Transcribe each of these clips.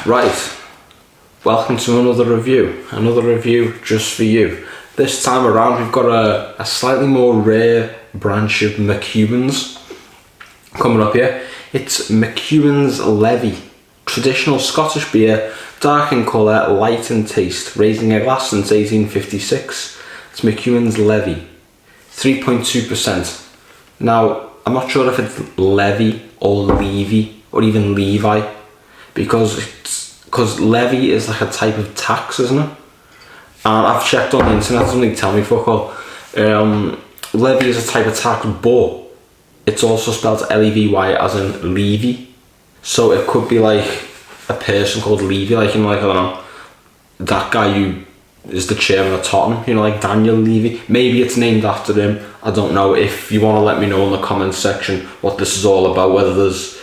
Right, welcome to another review just for you. This time around we've got a slightly more rare branch of McEwan's coming up here. It's McEwan's Levy, traditional Scottish beer, dark in colour, light in taste, raising a glass since 1856. It's McEwan's Levy, 3.2%. Now, I'm not sure if it's Levy or Levy or even Levi, because levy is like a type of tax, isn't it? And I've checked on the internet, it doesn't really tell me fuck all. Levy is a type of tax, but it's also spelled L-E-V-Y as in Levy. So it could be like a person called Levy, like, you know, like, I don't know, that guy who is the chairman of Tottenham, you know, like Daniel Levy. Maybe it's named after him, I don't know. If you want to let me know in the comments section what this is all about, whether this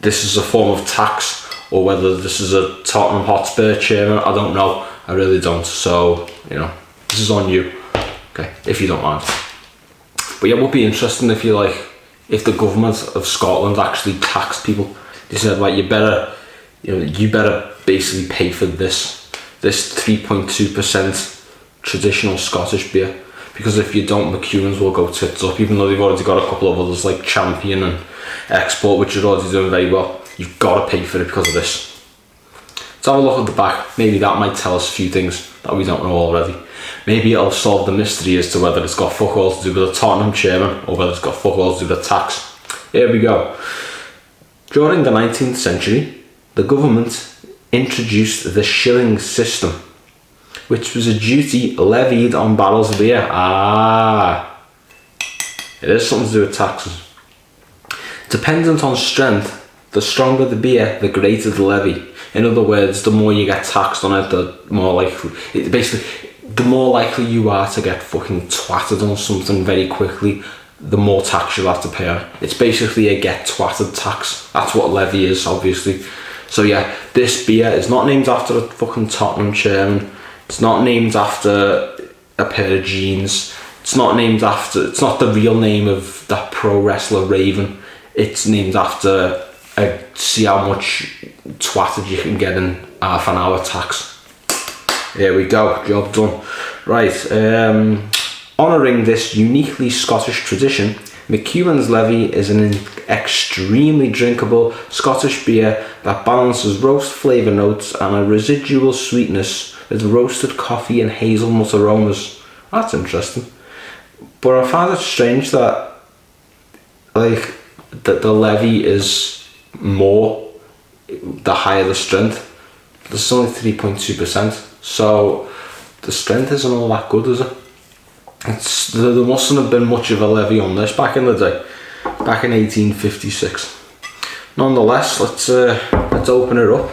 is a form of tax or whether this is a Tottenham Hotspur chairman, I don't know. I really don't. So, you know, this is on you. Okay, if you don't mind. But yeah, it would be interesting if if the government of Scotland actually taxed people. They said, like, you better basically pay for this 3.2% traditional Scottish beer, because if you don't, McEwan's will go tits up. Even though they've already got a couple of others like Champion and Export, which are already doing very well, you've got to pay for it because of this. Let's have a look at the back. Maybe that might tell us a few things that we don't know already. Maybe it'll solve the mystery as to whether it's got fuck all to do with a Tottenham chairman or whether it's got fuck all to do with a tax. Here we go. During the 19th century, the government introduced the shilling system, which was a duty levied on barrels of beer. It is something to do with taxes. Dependent on strength, the stronger the beer, the greater the levy. In other words, the more you get taxed on it, the more likely you are to get fucking twatted on something very quickly, the more tax you'll have to pay on it. It's basically a get twatted tax. That's what levy is, obviously. So yeah, this beer is not named after a fucking Tottenham chairman. It's not named after a pair of jeans. It's not the real name of that pro wrestler Raven. It's named after see how much twatted you can get in half an hour tax. There we go, job done. Right, honouring this uniquely Scottish tradition, McEwan's Levy is an extremely drinkable Scottish beer that balances roast flavour notes and a residual sweetness with roasted coffee and hazelnut aromas. That's interesting. But I find it strange that the levy is more the higher the strength. This is only 3.2%, so the strength isn't all that good, is it? There mustn't have been much of a levy on this back in the day, back in 1856. Nonetheless, let's open it up.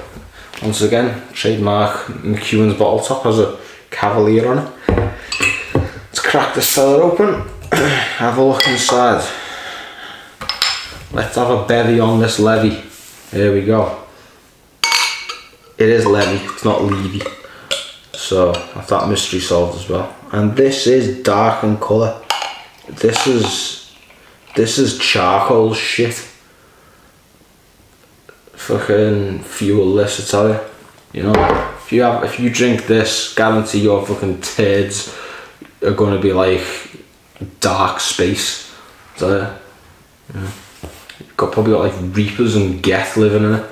Once again, trademark McEwan's bottle top has a cavalier on it. Let's crack this fella open, have a look inside. Let's have a berry on this levy. Here we go. It is Levy, it's not Levy. So I've that mystery solved as well. And this is dark in colour. This is charcoal shit. Fucking fuel this, I tell you. You know, if you drink this, guarantee your fucking turds are gonna be like dark space. So yeah. Probably got like reapers and geth living in it.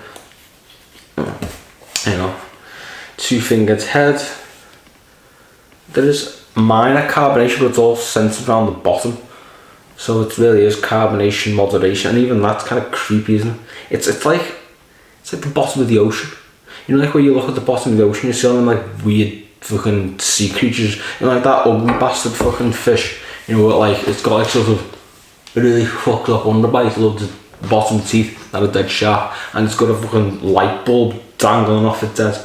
You know, two-fingered head. There is minor carbonation, but it's all centered around the bottom. So it really is carbonation moderation, and even that's kind of creepy, isn't it? It's like the bottom of the ocean. You know, like where you look at the bottom of the ocean, you see all them like weird fucking sea creatures. You know, like that ugly bastard fucking fish. You know, like it's got like sort of really fucked up underbite, loads of bottom teeth that are dead sharp, and it's got a fucking light bulb dangling off its head,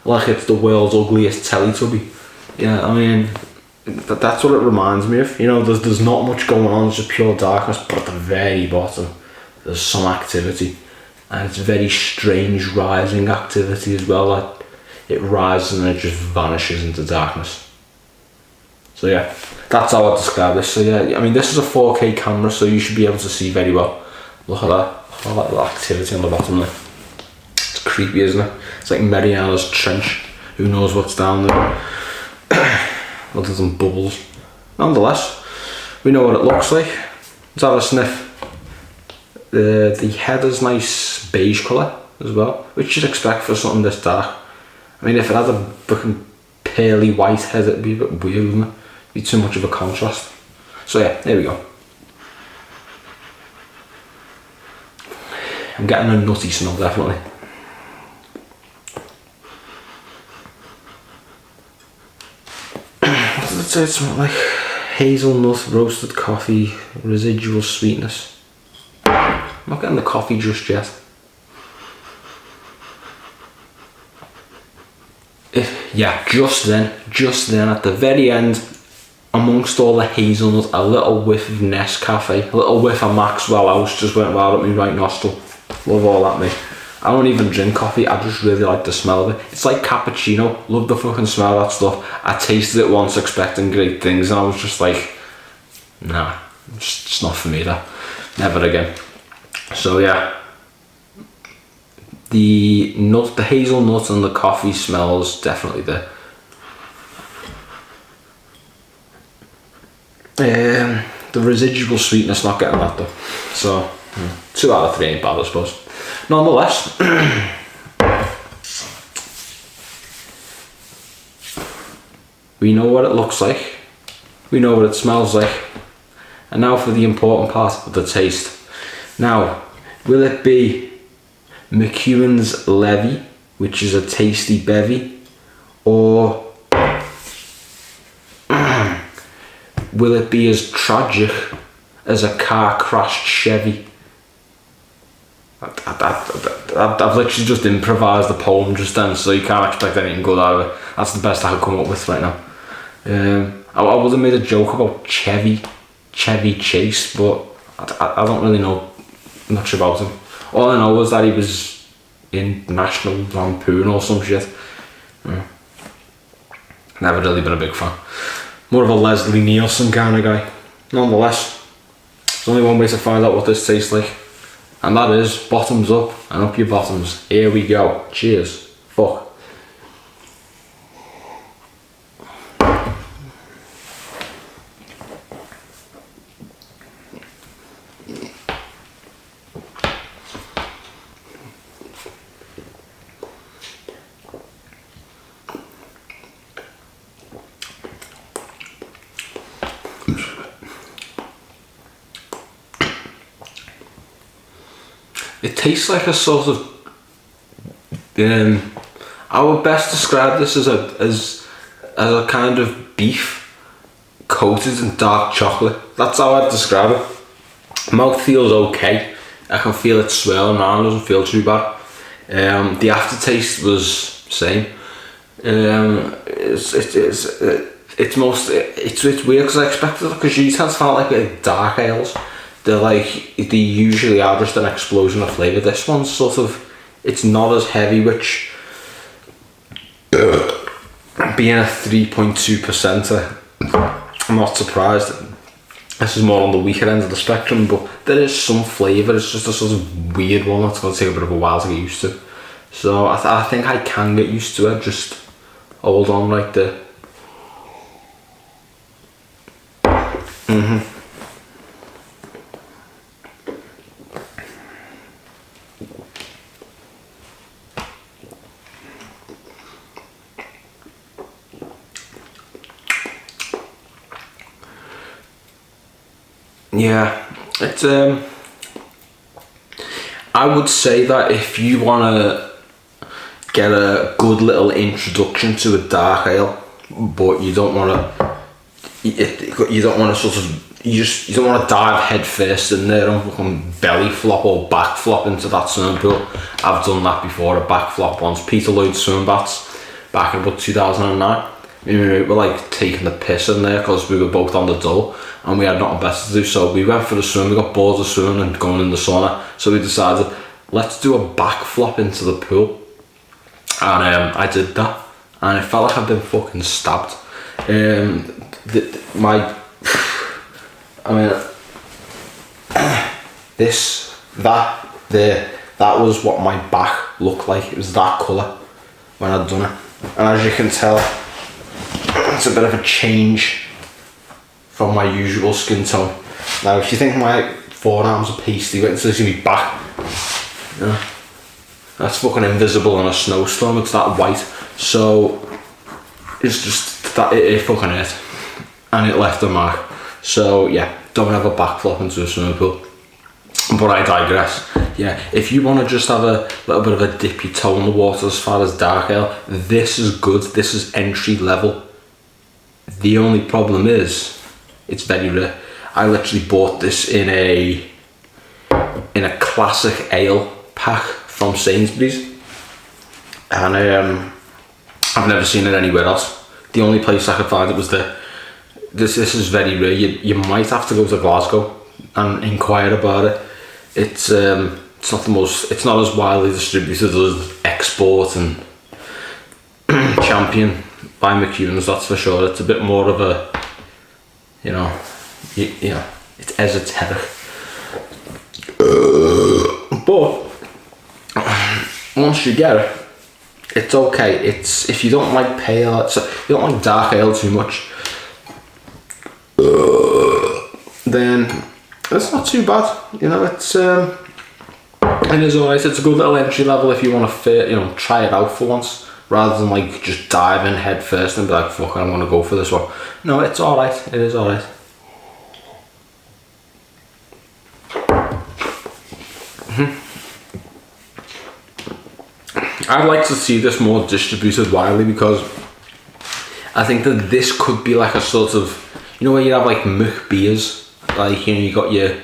like it's the world's ugliest Teletubby. Yeah, I mean, that's what it reminds me of. You know, there's not much going on, it's just pure darkness, but at the very bottom there's some activity, and it's very strange rising activity as well. Like it rises and it just vanishes into darkness. So yeah, that's how I describe this. So yeah, I mean, this is a 4K camera, so you should be able to see very well. Look at that, all that little activity on the bottom there. It's creepy, isn't it? It's like Mariana's Trench. Who knows what's down there? Other than bubbles. Nonetheless, we know what it looks like. Let's have a sniff. The header's nice beige colour as well, which you'd expect for something this dark. I mean, if it had a fucking pearly white head, it'd be a bit weird, wouldn't it? It'd be too much of a contrast. So yeah, there we go. I'm getting a nutty smell, definitely. What does it say it smells like? Hazelnut, roasted coffee, residual sweetness. I'm not getting the coffee just yet. Yeah, just then at the very end, amongst all the hazelnut, a little whiff of Nescafe, a little whiff of Maxwell House just went right up my right nostril. Love all that, mate. I don't even drink coffee, I just really like the smell of it. It's like cappuccino, love the fucking smell of that stuff. I tasted it once expecting great things and I was just like, nah, it's not for me, that. Never again. So yeah, the hazelnut and the coffee smells definitely there. The residual sweetness, not getting that though. So 2 out of 3 ain't bad, I suppose. Nonetheless, we know what it looks like, we know what it smells like, and now for the important part of the taste. Now, will it be McEwan's Levy, which is a tasty bevy, or will it be as tragic as a car crashed Chevy? I've literally just improvised the poem just then, so you can't expect anything good out of it. That's the best I can come up with right now. I would have made a joke about Chevy Chase, but I don't really know much about him. All I know is that he was in National Lampoon or some shit. Never really been a big fan. More of a Leslie Nielsen kind of guy. Nonetheless, there's only one way to find out what this tastes like, and that is bottoms up and up your bottoms. Here we go. Cheers. Fuck. It tastes like a sort of, I would best describe this as a kind of beef coated in dark chocolate. That's how I'd describe it. Mouth feels okay. I can feel it swirling around, doesn't feel too bad. The aftertaste was same. It's weird because I expected it, because you tend to find like dark ales. They usually are just an explosion of flavour. This one's sort of, it's not as heavy, which being a 3.2%, I'm not surprised. This is more on the weaker end of the spectrum, but there is some flavour. It's just a sort of weird one that's going to take a bit of a while to get used to. So I think I can get used to it. Just hold on right there. Yeah, it's I would say that if you want to get a good little introduction to a dark ale, but you don't want to sort of, you don't want to dive head first in there and fucking belly flop or back flop into that swimming pool. I've done that before, a back flop once. Peter Lloyd swim baths back in about 2009. We were like taking the piss in there because we were both on the dole and we had nothing better to do, so we went for the swim. We got bored of swimming and going in the sauna, so we decided, let's do a back flop into the pool. And I did that and it felt like I'd been fucking stabbed. that was what my back looked like. It was that colour when I'd done it. And as you can tell, it's a bit of a change from my usual skin tone. Now, if you think my forearms are pasty, wait until you see me back. Yeah. That's fucking invisible in a snowstorm, it's that white. So, it's just that it fucking hurt. And it left a mark. So, yeah, don't have a backflip into a swimming pool. But I digress. Yeah, if you want to just have a little bit of a dip your toe in the water as far as dark ale, this is good. This is entry level. The only problem is, it's very rare. I literally bought this in a classic ale pack from Sainsbury's, and I've never seen it anywhere else. The only place I could find it was there. This is very rare. You might have to go to Glasgow and inquire about it. It's not the most. It's not as widely distributed as Export and Champion by McEwan's. That's for sure. It's a bit more of a, you know, it's esoteric. But once you get it, it's okay. It's if you don't like pale, so you don't like dark ale too much, then it's not too bad. You know, it is alright. It's a good little entry level if you want to try it out for once, rather than like just dive in head first and be like, fuck, I'm gonna go for this one. No, it's alright. It is alright. I'd like to see this more distributed widely, because I think that this could be like a sort of, you know, where you have like Mc beers, like, you know, you got your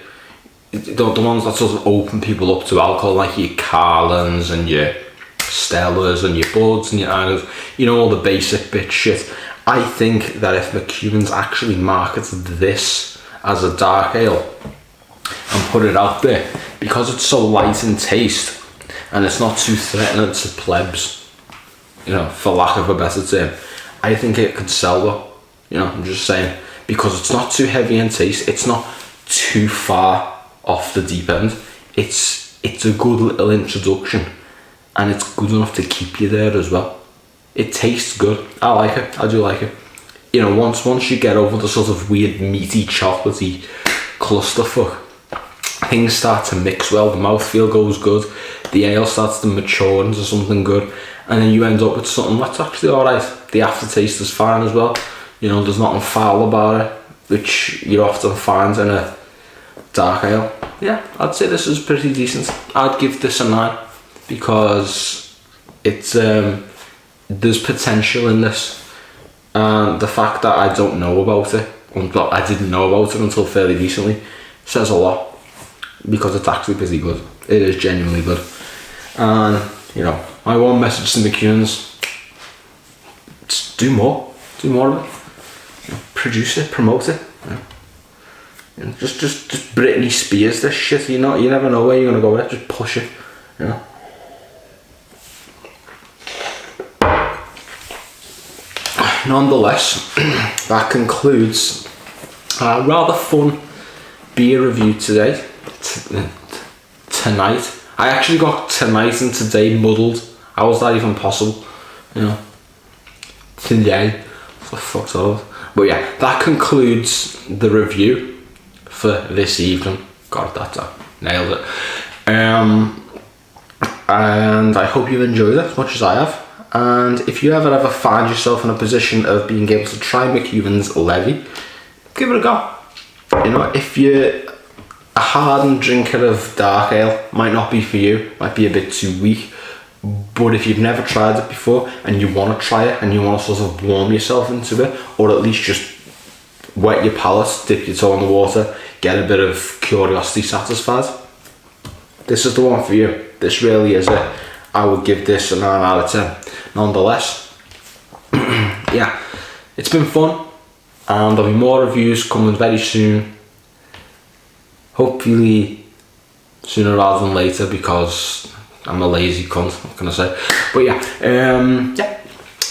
the ones that sort of open people up to alcohol, like your Carlins and your Stellas and your Buds and your Inos, you know, all the basic bit shit. I think that if McEwan's actually marketed this as a dark ale and put it out there, because it's so light in taste and it's not too threatening to plebs, you know, for lack of a better term, I think it could sell though. You know, I'm just saying, because it's not too heavy in taste, it's not too far off the deep end. It's a good little introduction, and it's good enough to keep you there as well. It tastes good. I like it. I do like it. You know, once you get over the sort of weird meaty, chocolatey clusterfuck, things start to mix well. The mouthfeel goes good. The ale starts to mature into something good, and then you end up with something that's actually alright. The aftertaste is fine as well. You know, there's nothing foul about it, which you often find in a dark ale. Yeah, I'd say this is pretty decent. I'd give this a 9, because it's there's potential in this, and the fact that I don't know about it, well, I didn't know about it until fairly recently, says a lot, because it's actually pretty good. It is genuinely good. And, you know, my one message to McEwan's, just do more of it. You know, produce it, promote it. You know, just Britney Spears this shit. You know, you never know where you're gonna go with it. Just push it. You know. Nonetheless, that concludes a rather fun beer review today. Tonight. I actually got tonight and today muddled. How was that even possible? You know. Today. What the fuck's that? But yeah, that concludes the review for this evening. Got that down. Nailed it. And I hope you've enjoyed it as much as I have. And if you ever find yourself in a position of being able to try McEwan's Levy, give it a go. You know, if you're a hardened drinker of dark ale, might not be for you, might be a bit too weak. But if you've never tried it before and you want to try it and you want to sort of warm yourself into it, or at least just wet your palate, dip your toe in the water, get a bit of curiosity satisfied, this is the one for you. This really is it. I would give this a 9 out of 10. Nonetheless, yeah, it's been fun, and there'll be more reviews coming very soon. Hopefully sooner rather than later, because I'm a lazy cunt, what can I say? But yeah,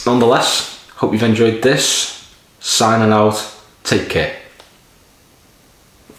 nonetheless, hope you've enjoyed this. Signing out, take care.